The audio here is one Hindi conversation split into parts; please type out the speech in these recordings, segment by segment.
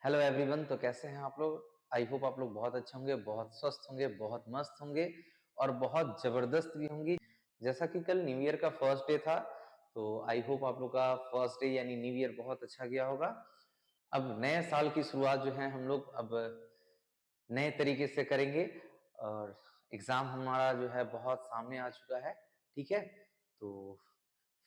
Hello everyone. तो कैसे हैं आप लोग? आई होप आप लोग बहुत अच्छे होंगे, बहुत स्वस्थ होंगे, बहुत मस्त होंगे और बहुत जबरदस्त भी होंगी। जैसा कि कल न्यू ईयर का फर्स्ट डे था, तो आई होप आप लोग का फर्स्ट डे यानी न्यू ईयर बहुत अच्छा गया होगा। अब नए साल की शुरुआत जो है हम लोग अब नए तरीके से करेंगे और एग्जाम हमारा जो है बहुत सामने आ चुका है। ठीक है, तो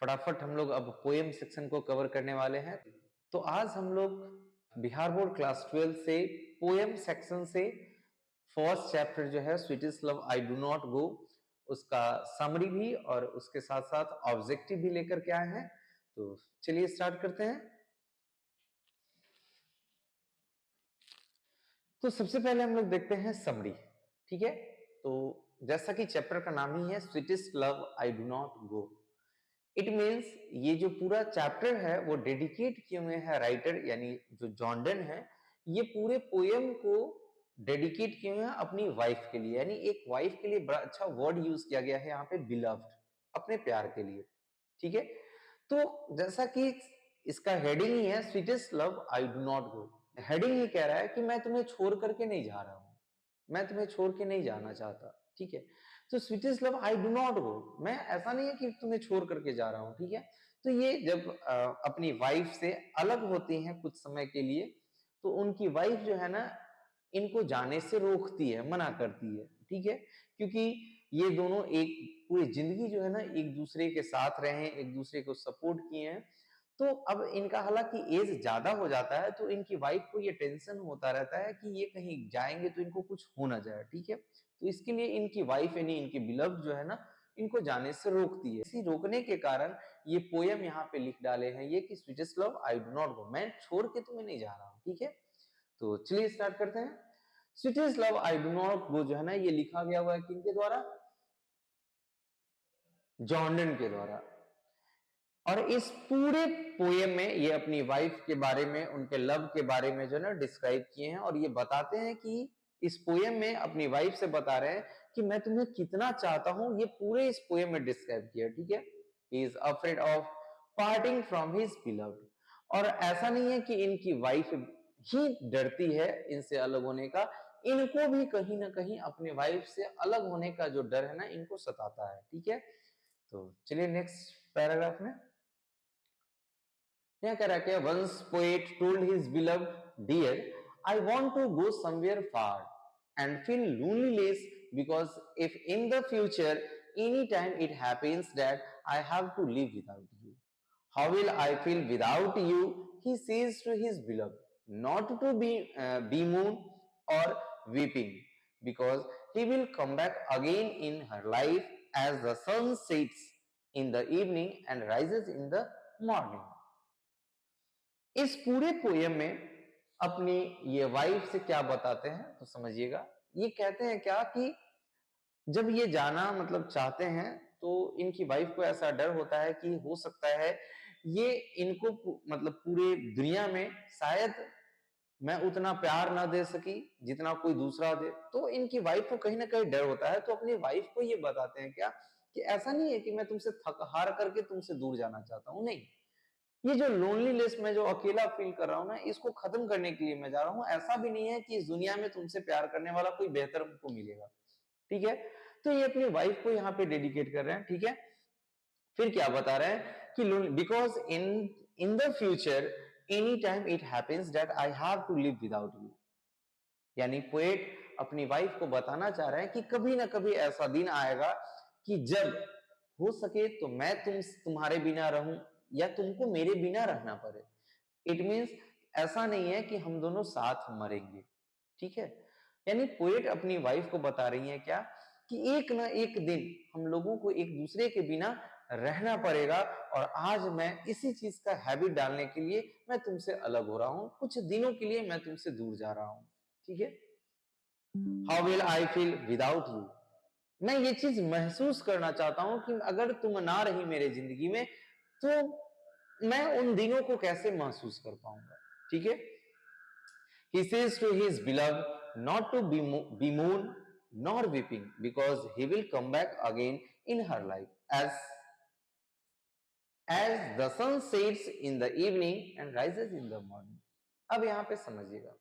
फटाफट हम लोग अब पोएम सेक्शन को कवर करने वाले हैं। तो आज हम लोग बिहार बोर्ड क्लास 12 से पोएम सेक्शन से फर्स्ट चैप्टर जो है sweetest love I do not गो, उसका समरी भी और उसके साथ साथ ऑब्जेक्टिव भी लेकर के आए हैं। तो चलिए स्टार्ट करते हैं। तो सबसे पहले हम लोग देखते हैं समरी। ठीक है, तो जैसा कि चैप्टर का नाम ही है sweetest love I do not go, it means ये जो पूरा चैप्टर है वो डेडिकेट किए हुए हैं राइटर यानी जो जॉर्डन है, ये पूरे पोएम को डेडिकेट किए हुए हैं अपनी वाइफ के लिए। यानी एक वाइफ के लिए बड़ा अच्छा वर्ड यूज किया गया है यहाँ पे, बिलव्ड, अपने प्यार के लिए। ठीक है, तो जैसा कि इसका हेडिंग ही है sweetest love I do not go, heading ही कह रहा है कि मैं तुम्हें छोड़ करके नहीं जा रहा हूं, मैं तुम्हें छोड़ के नहीं जाना चाहता। ठीक है, तो sweetest love I do not गो, मैं ऐसा नहीं है कि तुम्हें छोड़ करके जा रहा हूं। ठीक है, तो ये जब अपनी वाइफ से अलग होती हैं कुछ समय के लिए, तो उनकी वाइफ जो है ना इनको जाने से रोकती है, मना करती है। ठीक है, क्योंकि ये दोनों एक पूरी जिंदगी जो है ना एक दूसरे के साथ रहे हैं, एक दूसरे को सपोर्ट किए हैं। तो अब इनका हालांकि एज ज्यादा हो जाता है, तो इनकी वाइफ को ये टेंशन होता रहता है कि ये कहीं जाएंगे तो इनको कुछ हो ना जाए। ठीक है, तो इसके लिए इनकी वाइफ यानी इनकी बिलव्ड जो है ना इनको जाने से रोकती है। इसी रोकने के कारण ये पोयम यहाँ पे लिख डाले हैं ये कि sweetest love I do not गो, मैं छोड़ के तुम्हें नहीं जा रहा हूँ। ठीक है, तो चलिए स्टार्ट करते हैं। Sweetest love I do not गो जो है ना ये लिखा गया हुआ है किनके द्वारा? जॉर्डन के द्वारा। और इस पूरे पोएम में ये अपनी वाइफ के बारे में, उनके लव के बारे में जो है ना डिस्क्राइब किए हैं और ये बताते हैं कि इस पोएम में अपनी वाइफ से बता रहे हैं कि मैं तुम्हें कितना चाहता हूं, ये पूरे इस पोएम में डिस्क्राइब किया। ठीक है, he is afraid of parting from his beloved. और ऐसा नहीं है कि इनकी वाइफ ही डरती है इनसे अलग होने का, इनको भी कहीं ना कहीं अपने वाइफ से अलग होने का जो डर है ना इनको सताता है। ठीक है, तो चलिए नेक्स्ट पैराग्राफ में क्या कह रहा है? Once poet told his beloved dear I want to go somewhere far and feel loneliness because if in the future any time it happens that I have to live without you, how will I feel without you? He says to his beloved, not to be bemoan or weeping, because he will come back again in her life as the sun sets in the evening and rises in the morning. इस पूरे पोयम में अपनी ये वाइफ से क्या बताते हैं तो समझिएगा। ये कहते हैं क्या कि जब ये जाना मतलब चाहते हैं तो इनकी वाइफ को ऐसा डर होता है कि हो सकता है ये इनको मतलब पूरे दुनिया में शायद मैं उतना प्यार ना दे सकी जितना कोई दूसरा दे। तो इनकी वाइफ को कहीं ना कहीं डर होता है, तो अपनी वाइफ को ये बताते हैं क्या कि ऐसा नहीं है कि मैं तुमसे थक हार करके तुमसे दूर जाना चाहता हूँ, नहीं, ये जो लोनलीनेस में जो अकेला फील कर रहा हूँ ना इसको खत्म करने के लिए मैं जा रहा हूँ। ऐसा भी नहीं है कि इस दुनिया में तुमसे प्यार करने वाला कोई बेहतर हमको मिलेगा। ठीक है, तो ये अपनी वाइफ को यहाँ पे डेडिकेट कर रहे हैं। ठीक है, फिर क्या बता रहे हैं कि because in in the future any time it happens that I have to live without you, यानी पोएट अपनी वाइफ को बताना चाह रहे हैं कि कभी ना कभी ऐसा दिन आएगा कि जब हो सके तो मैं तुम्हारे बिना रहूं या तुमको मेरे बिना रहना पड़े। इट मीन्स ऐसा नहीं है कि हम दोनों साथ मरेंगे। ठीक है, यानी पोएट अपनी वाइफ को बता रही है क्या कि एक ना एक दिन हम लोगों को एक दूसरे के बिना रहना पड़ेगा और आज मैं इसी चीज का हैबिट डालने के लिए मैं तुमसे अलग हो रहा हूं, कुछ दिनों के लिए मैं तुमसे दूर जा रहा हूं। ठीक है, how will I feel without you, मैं ये चीज महसूस करना चाहता हूं कि अगर तुम ना रही मेरे जिंदगी में तो मैं उन दिनों को कैसे महसूस कर पाऊंगा। ठीक है, he says to his beloved not to bemoan nor weeping because he will come back again in her life as the sun sets in the evening and rises in the morning. अब यहाँ पे समझिएगा,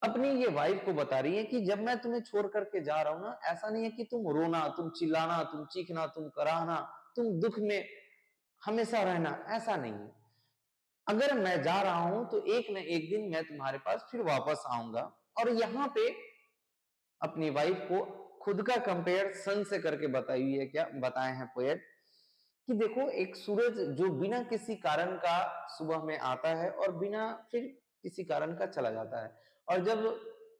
अपनी ये वाइफ को बता रही है कि जब मैं तुम्हें छोड़ करके जा रहा हूं ना, ऐसा नहीं है कि तुम रोना, तुम चिल्लाना, तुम चीखना, तुम कराहना, तुम दुख में हमेशा रहना, ऐसा नहीं है। अगर मैं जा रहा हूं तो एक न एक दिन मैं तुम्हारे पास फिर वापस आऊंगा। और यहाँ पे अपनी वाइफ को खुद का कंपेयर सन से करके बताई हुई है, क्या बताए हैं पोएट कि देखो एक सूरज जो बिना किसी कारण का सुबह में आता है और बिना फिर किसी कारण का चला जाता है, और जब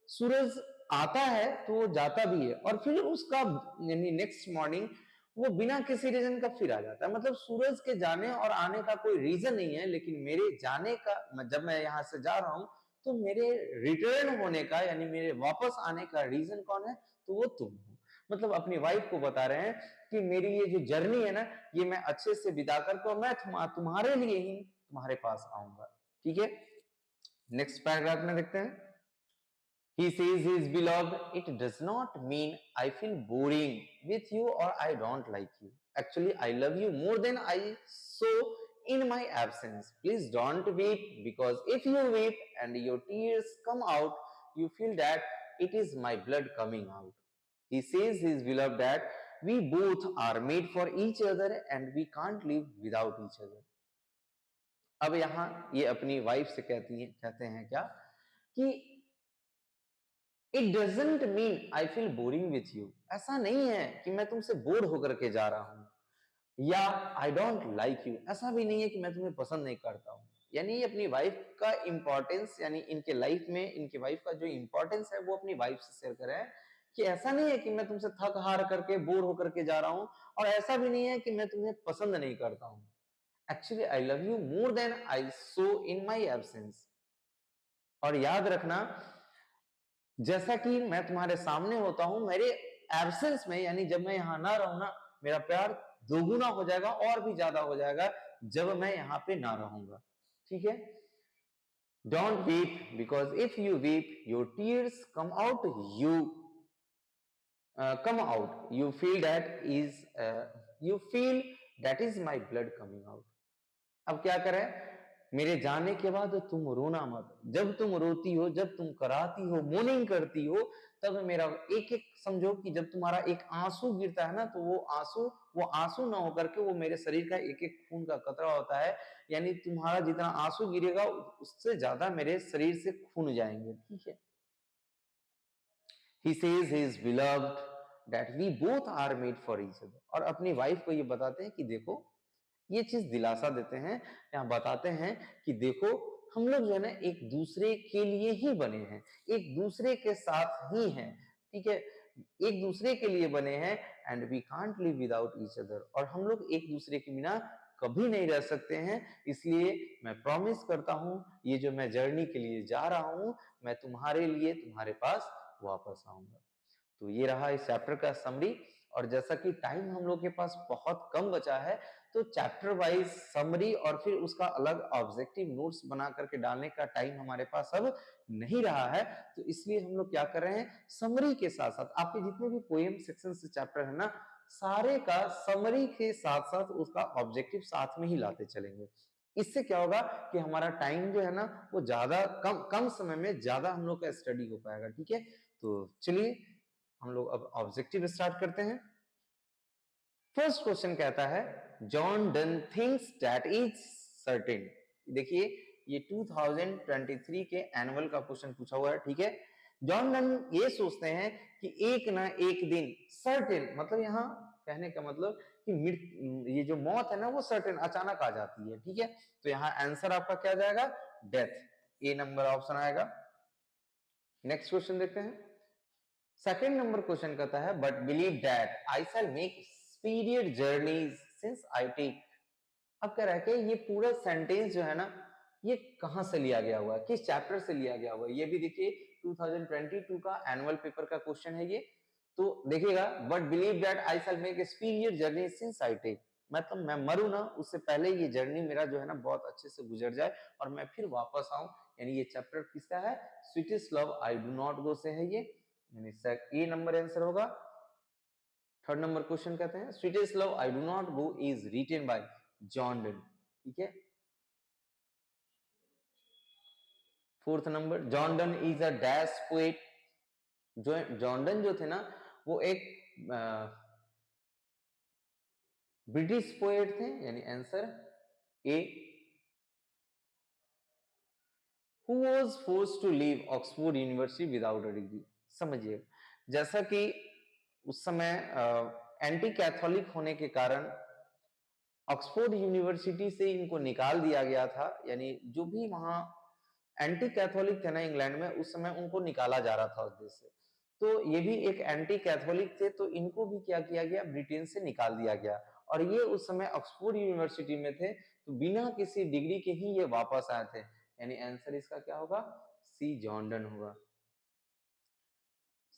सूरज आता है तो वो जाता भी है और फिर उसका यानी नेक्स्ट मॉर्निंग वो बिना किसी रीजन का फिर आ जाता है। मतलब सूरज के जाने और आने का कोई रीजन नहीं है, लेकिन मेरे जाने का, जब मैं यहाँ से जा रहा हूं तो मेरे रिटर्न होने का यानी मेरे वापस आने का रीजन कौन है, तो वो तुम हो। मतलब अपनी वाइफ को बता रहे हैं कि मेरी ये जो जर्नी है ना, ये मैं अच्छे से बिता करके मैं तुम्हारे लिए ही तुम्हारे पास आऊंगा। ठीक है, नेक्स्ट पैराग्राफ में देखते हैं। He says his beloved, it does not mean I feel boring with you or I don't like you. Actually, I love you more than I saw in my absence. Please don't weep, because if you weep and your tears come out, you feel that it is my blood coming out. He says his beloved that we both are made for each other and we can't live without each other. अब यहाँ ये अपनी वाइफ से कहते हैं क्या कि it doesn't mean I feel boring with you. ऐसा नहीं है कि मैं तुमसे बोर होकर के जा रहा हूं, या आई डोंट लाइक यू, ऐसा भी नहीं है कि मैं तुम्हें पसंद नहीं करता हूं। यानी अपनी वाइफ का इंपॉर्टेंस, यानी इनके लाइफ में इनके वाइफ का जो इंपॉर्टेंस है वो अपनी वाइफ से शेयर करें कि ऐसा नहीं है कि मैं तुमसे थक हार करके बोर होकर के जा रहा हूं, और ऐसा भी नहीं है कि मैं तुम्हें पसंद नहीं करता हूं। Actually I love you more than I saw in my absence. और याद रखना, जैसा कि मैं तुम्हारे सामने होता हूं, मेरे एब्सेंस में यानी जब मैं यहां ना रहूं ना, मेरा प्यार दोगुना हो जाएगा और भी ज्यादा हो जाएगा जब मैं यहाँ पे ना रहूंगा। ठीक है, don't weep, because if you weep your tears come out, you come out, you feel that is you feel that is my blood coming out. अब क्या करें, मेरे जाने के बाद तुम रोना मत। जब तुम रोती हो, जब तुम कराती हो, मोर्निंग करती हो, तब मेरा एक एक समझो कि जब तुम्हारा एक आंसू गिरता है ना, तो वो आंसू ना होकर के वो मेरे शरीर का एक एक खून का कतरा होता है। यानी तुम्हारा जितना आंसू गिरेगा उससे ज्यादा मेरे शरीर से खून जाएंगे। ठीक है, he says he is beloved that we both are made for each other। और अपनी वाइफ को ये बताते हैं कि देखो, ये चीज दिलासा देते हैं, यहाँ बताते हैं कि देखो हम लोग जो है ना एक दूसरे के लिए ही बने हैं, एक दूसरे के साथ ही हैं। ठीक है, एक दूसरे के लिए बने हैं, and we can't live without each other. और हम लोग एक दूसरे के बिना कभी नहीं रह सकते हैं। इसलिए मैं प्रॉमिस करता हूं, ये जो मैं जर्नी के लिए जा रहा हूं, मैं तुम्हारे लिए तुम्हारे पास वापस आऊंगा। तो ये रहा इस चैप्टर का समरी। और जैसा कि टाइम हम लोग के पास बहुत कम बचा है, तो चैप्टर वाइज समरी और फिर उसका अलग ऑब्जेक्टिव नोट्स बना करके डालने का टाइम हमारे पास अब नहीं रहा है। तो इसलिए हम लोग क्या कर रहे हैं, समरी के साथ साथ आपके जितने भी पोएम सेक्शन से चैप्टर है ना, सारे का समरी के साथ साथ उसका ऑब्जेक्टिव साथ में ही लाते चलेंगे। इससे क्या होगा कि हमारा टाइम जो है ना, वो ज्यादा कम समय में ज्यादा हम लोग का स्टडी हो पाएगा। ठीक है, तो चलिए हम लोग अब ऑब्जेक्टिव स्टार्ट करते हैं। फर्स्ट क्वेश्चन कहता है, John done things that is certain. देखिए ये 2023 के एनुअल का क्वेश्चन पूछा हुआ है। ठीक है, जॉन डन ये सोचते हैं कि एक ना एक दिन सर्टेन, मतलब यहाँ कहने का मतलब कि ये जो मौत है ना वो सर्टेन अचानक आ जाती है। ठीक है, तो यहाँ आंसर आपका क्या जाएगा, डेथ। ए नंबर ऑप्शन आएगा। नेक्स्ट क्वेश्चन देखते हैं। सेकंड नंबर क्वेश्चन कहता है, but believe that I shall make speedier journeys since I take. अब कह रहा है कि ये पूरा सेंटेंस जो है ना, ये कहां से लिया गया हुआ है, किस चैप्टर से लिया गया हुआ है। ये भी देखिए 2022 का एनुअल पेपर का क्वेश्चन है ये। तो देखिएगा, but believe that I shall make speedier journey since I take, मतलब मैं मरूं ना उससे पहले ये जर्नी मेरा जो है ना बहुत अच्छे से गुजर जाए और मैं फिर वापस आऊं। यानी ये चैप्टर किसका है, sweetest love I do not go से है ये, यानी ए नंबर आंसर होगा। थर्ड नंबर क्वेश्चन कहते हैं, sweetest love I do not go is written by John Donne. ठीक है, 4th number, John Donne is a dash poet. जो जॉन डन जो थे ना वो एक ब्रिटिश पोएट थे, यानी answer A. Who was forced to leave Oxford University without a degree? समझिए, जैसा कि उस समय एंटी कैथोलिक होने के कारण ऑक्सफोर्ड यूनिवर्सिटी से इनको निकाल दिया गया था, यानी जो भी वहां एंटी कैथोलिक थे ना इंग्लैंड में, उस समय उनको निकाला जा रहा था उस देश से। तो ये भी एक एंटी कैथोलिक थे, तो इनको भी क्या किया गया, ब्रिटेन से निकाल दिया गया। और ये उस समय ऑक्सफोर्ड यूनिवर्सिटी में थे, तो बिना किसी डिग्री के ही ये वापस आए थे, यानी आंसर इसका क्या होगा, सी जॉन डन होगा।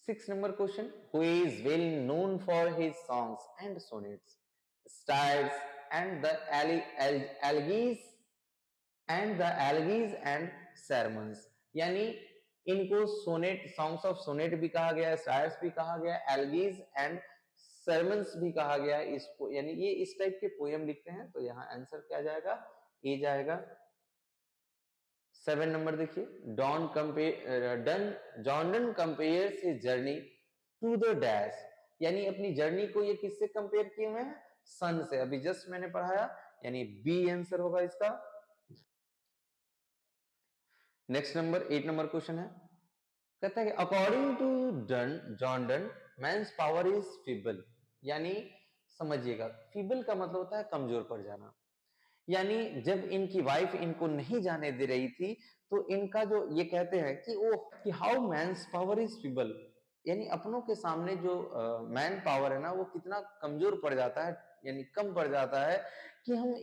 6 number question, who is well known for his songs and sonnets, styles and the elegies and sermons, यानी इनको सोनेट, सॉन्ग्स ऑफ सोनेट भी कहा गया है, स्टाइल्स भी कहा गया है, एलगीज एंड sermons भी कहा गया है इसको, यानी ये इस टाइप के पोएम लिखते हैं। तो यहाँ आंसर क्या जाएगा, ए जाएगा। 7 नंबर देखिए, John Donne compares his journey to the dash, यानी अपनी जर्नी को ये किससे कंपेयर किए हुए हैं, सन से, अभी जस्ट मैंने पढ़ाया, यानी बी आंसर होगा इसका। नेक्स्ट नंबर 8 नंबर क्वेश्चन है, कहता है कि according to John Donne man's power is feeble, यानी समझिएगा, फीबल का मतलब होता है कमजोर पड़ जाना, यानी जब इनकी वाइफ इनको नहीं जाने दे रही थी, तो इनका जो ये कहते हैं कि वो कि how man's power is feeble, यानी अपनों के सामने जो मैन पावर है ना वो कितना कमजोर पड़ जाता है, यानी कम पड़ जाता है, कि हम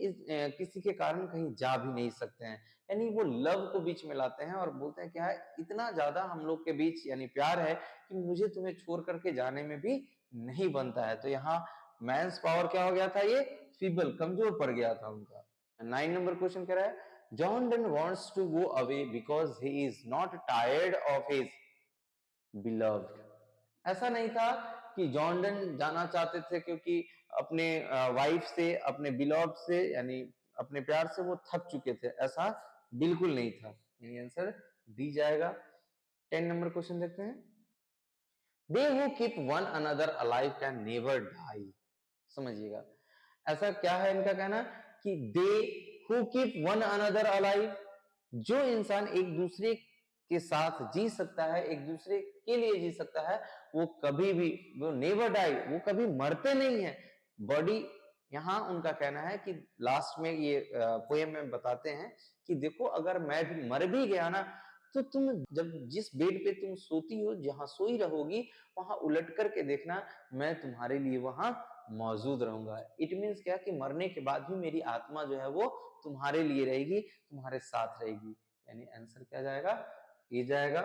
किसी के कारण कहीं जा भी नहीं सकते हैं। यानी वो लव को बीच में लाते हैं और बोलते हैं क्या है, इतना ज्यादा हम लोग के बीच यानी प्यार है कि मुझे तुम्हें छोड़ करके जाने में भी नहीं बनता है। तो यहाँ मैंस पावर क्या हो गया था, ये फीबल, कमजोर पड़ गया था उनका। 9 नंबर क्वेश्चन कह रहा है, John Donne wants to go away because he is not tired of his beloved, ऐसा नहीं था कि जॉन डन जाना चाहते थे क्योंकि अपने वाइफ से, अपने बिलव्ड से, यानी अपने प्यार से वो थक चुके थे, ऐसा बिल्कुल नहीं था, यानी आंसर डी जाएगा। 10 नंबर क्वेश्चन देखते हैं, they who keep one another alive can never die, समझिएगा, ऐसा क्या है इनका कहना कि they who keep one another alive, जो इंसान एक दूसरे के साथ जी सकता है, एक दूसरे के लिए जी सकता है, वो कभी भी, वो नेवर डाई, वो कभी मरते नहीं है। बॉडी, यहाँ उनका कहना है कि लास्ट में ये पोएम में बताते हैं कि देखो अगर मैं भी मर भी गया ना, तो तुम जब जिस बेड पे तुम सोती हो, जहां सोई रहोगी, वहां उलट करके देखना, मैं तुम्हारे लिए वहां मौजूद रहूंगा। इट मीन्स क्या कि मरने के बाद भी मेरी आत्मा जो है वो तुम्हारे लिए रहेगी, तुम्हारे साथ रहेगी, यानी आंसर क्या जाएगा, ये जाएगा।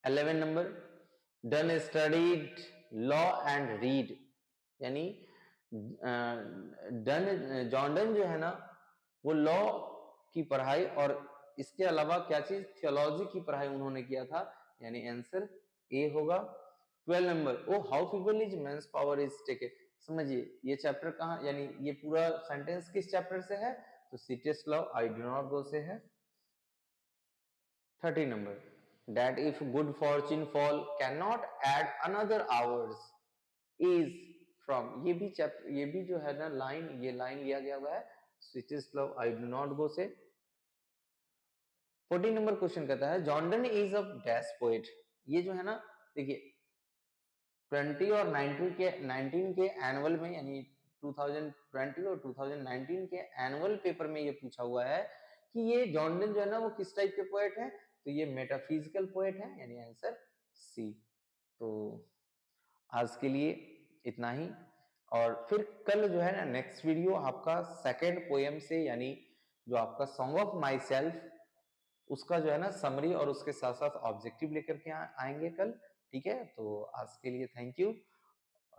11 number, done studied law and read, यानी जॉन डन जो है ना वो लॉ की पढ़ाई और इसके अलावा क्या चीज, थियोलॉजी की पढ़ाई उन्होंने किया था, यानी आंसर ए होगा। 12 number, O how people is men's power is taken, समझिए ये चैप्टर कहाँ, यानी ये पूरा सेंटेंस किस चैप्टर से है, तो सिटीएस लॉ आई डू नॉट गो से है। 30 number, that if good fortune fall cannot add another hours is from, ये भी चैप्टर, ये भी जो है ना लाइन, ये लाइन लिया गया हुआ है switches love I do not go से। 14 नंबर क्वेश्चन कहता है, John Donne is a dash poet, ये जो है ना देखिए 20 और 19 के एनुअल में, यानी 2020 और 2019 के एनुअल पेपर में ये पूछा हुआ है कि ये जॉन डन जो है ना वो किस टाइप के पोएट हैं, तो ये मेटाफिजिकल पोएट है, यानी आंसर सी। तो आज के लिए इतना ही, और फिर कल जो है ना नेक्स्ट वीडियो आपका सेकंड पोएम से, यानी जो आपका सॉन्ग ऑफ माई सेल्फ, उसका जो है ना समरी और उसके साथ साथ ऑब्जेक्टिव लेकर के आएंगे कल, ठीक है। तो आज के लिए थैंक यू।